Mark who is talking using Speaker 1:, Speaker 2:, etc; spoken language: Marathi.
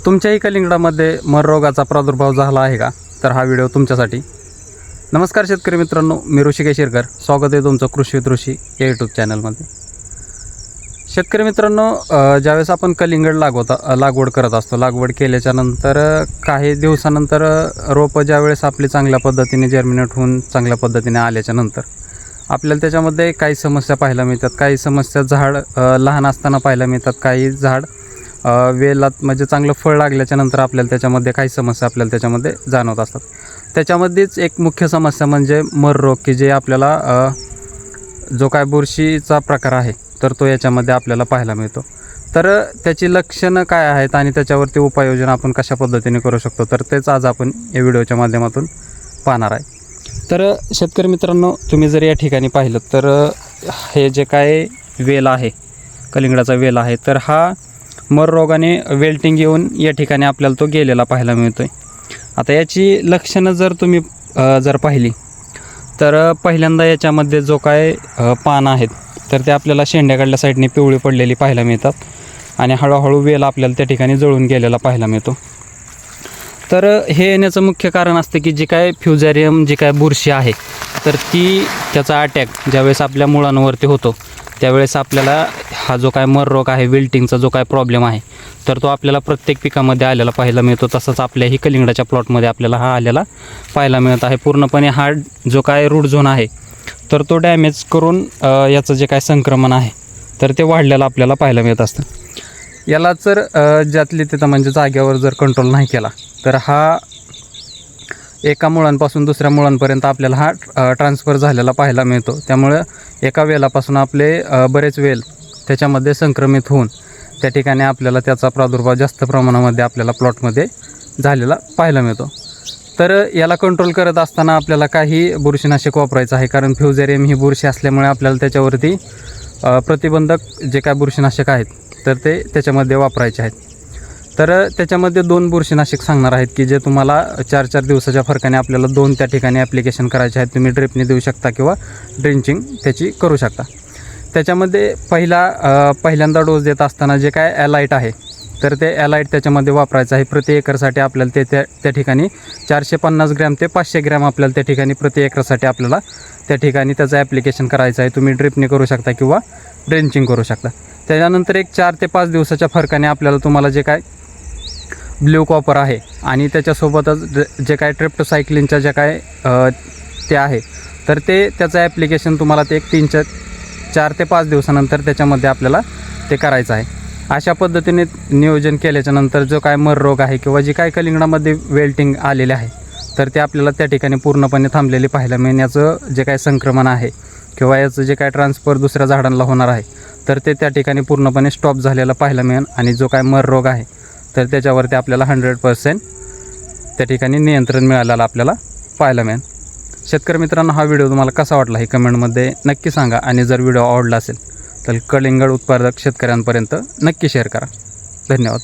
Speaker 1: तुमच्याही कलिंगडामध्ये मर रोगाचा प्रादुर्भाव झाला आहे का? तर हा व्हिडिओ तुमच्यासाठी. नमस्कार शेतकरी मित्रांनो, मी ऋषिकेश शिरकर. स्वागत आहे तुमचं कृषी विथ ऋषी या यूट्यूब चॅनलमध्ये. शेतकरी मित्रांनो, ज्यावेळेस आपण कलिंगड लागवड करत असतो, लागवड केल्याच्या नंतर काही दिवसानंतर रोपं ज्यावेळेस आपली चांगल्या पद्धतीने जर्मिनेट होऊन चांगल्या पद्धतीने आल्याच्या नंतर आपल्याला त्याच्यामध्ये काही समस्या पाहायला मिळतात. काही समस्या झाड लहान असताना पाहायला मिळतात, काही झाड वेलात म्हणजे चांगलं फळ लागल्याच्या नंतर आपल्याला त्याच्यामध्ये काही समस्या आपल्याला त्याच्यामध्ये जाणवत असतात. त्याच्यामध्येच एक मुख्य समस्या म्हणजे मर रोग, की जे आपल्याला जो काय बुरशीचा प्रकार आहे तर तो याच्यामध्ये आपल्याला पाहायला मिळतो. तर त्याची लक्षणं काय आहेत आणि त्याच्यावरती उपाययोजना आपण कशा पद्धतीने करू शकतो, तर तेच आज आपण या व्हिडिओच्या माध्यमातून पाहणार आहे. तर शेतकरी मित्रांनो, तुम्ही जर या ठिकाणी पाहिलं तर हे जे काय वेल आहे, कलिंगडाचा वेल आहे, तर हा मर रोगाने वेल्टिंग येऊन या ठिकाणी आपल्याला तो गेलेला पाहायला मिळतो आहे. आता याची लक्षणं जर तुम्ही जर पाहिली तर पहिल्यांदा याच्यामध्ये जो काय पान आहेत तर ते आपल्याला शेंड्याकडल्या साईडने पिवळी पडलेली पाहायला मिळतात आणि हळूहळू वेल आपल्याला त्या ठिकाणी जळून गेलेला पाहायला मिळतो. तर हे येण्याचं मुख्य कारण असते की जी काय फ्युझॅरियम जी काय बुरशी आहे तर ती त्याचा अटॅक ज्यावेळेस आपल्या मुळांवरती होतो त्यावेळेस आपल्याला हा जो काय मर रोग आहे, विल्टिंगचा जो काय प्रॉब्लेम आहे तर तो आपल्याला प्रत्येक पिकामध्ये आलेला पाहायला मिळतो. तसंच आपल्याही कलिंगडाच्या प्लॉटमध्ये आपल्याला हा आलेला पाहायला मिळत आहे. पूर्णपणे हा जो काय रूट झोन आहे तर तो डॅमेज करून याचं जे काय संक्रमण आहे तर ते वाढलेलं आपल्याला पाहायला मिळत असतं. याला जर ज्यातली तिथं म्हणजे जागेवर जर कंट्रोल नाही केला तर हा एका मुळांपासून दुसऱ्या मुळांपर्यंत आपल्याला हा ट्रान्सफर झालेला पाहायला मिळतो. त्यामुळं एका वेलापासून आपले बरेच वेल त्याच्यामध्ये संक्रमित होऊन त्या ठिकाणी आपल्याला त्याचा प्रादुर्भाव जास्त प्रमाणामध्ये आपल्याला प्लॉटमध्ये झालेला पाहायला मिळतो. तर याला कंट्रोल करत असताना आपल्याला काही बुरशीनाशक वापरायचं आहे, कारण फ्युझॅरियम ही बुरशी असल्यामुळे आपल्याला त्याच्यावरती प्रतिबंधक जे काय बुरशीनाशक आहेत तर ते त्याच्यामध्ये वापरायचे आहेत. तर त्याच्यामध्ये 2 बुरशीनाशक सांगणार आहेत की जे तुम्हाला 4-4 दिवसाच्या फरकाने आपल्याला 2 त्या ठिकाणी ॲप्लिकेशन करायचे आहेत. तुम्ही ड्रिपने देऊ शकता किंवा ड्रिंचिंग त्याची करू शकता. त्याच्यामध्ये पहिल्यांदा डोस देत असताना जे काय ॲलाईट आहे तर ते ॲलाईट त्याच्यामध्ये वापरायचं आहे. प्रति एकरसाठी आपल्याला त्या ठिकाणी 450 ग्रॅम ते 500 ग्रॅम आपल्याला त्या ठिकाणी प्रति एकरसाठी आपल्याला त्या ठिकाणी त्याचं ॲप्लिकेशन करायचं आहे. तुम्ही ड्रिपने करू शकता किंवा ड्रिंचिंग करू शकता. त्याच्यानंतर एक 4 ते 5 दिवसाच्या फरकाने आपल्याला तुम्हाला जे काय ब्ल्यू कॉपर आहे आणि त्याच्यासोबतच जे काय ट्रिप्टोसायक्लिनच्या ज्या काय ते आहे तर त्याचं ॲप्लिकेशन तुम्हाला ते 4 ते 5 दिवसानंतर त्याच्यामध्ये आपल्याला ते करायचं आहे. अशा पद्धतीने नियोजन केल्याच्यानंतर जो काय मर रोग आहे किंवा जी काय कलिंगडामध्ये वेल्टिंग आलेले आहे तर ते आपल्याला त्या ठिकाणी पूर्णपणे थांबलेले पाहायला मिळण्याचं जे काय संक्रमण आहे किंवा याचं जे काय ट्रान्सफर दुसऱ्या झाडांना होणार आहे तर ते त्या ठिकाणी पूर्णपणे स्टॉप झालेलं पाहायला मिळेल आणि जो काय मर रोग आहे तर त्याच्यावरती आपल्याला 100% त्या ठिकाणी नियंत्रण मिळालेलं आपल्याला पाहायला मिळेल. शेतकरी मित्रांनो, हा व्हिडिओ तुम्हाला कसा वाटला हे कमेंटमध्ये नक्की सांगा आणि जर व्हिडिओ आवडला असेल तर कलिंगड उत्पादक शेतकऱ्यांपर्यंत नक्की शेअर करा. धन्यवाद.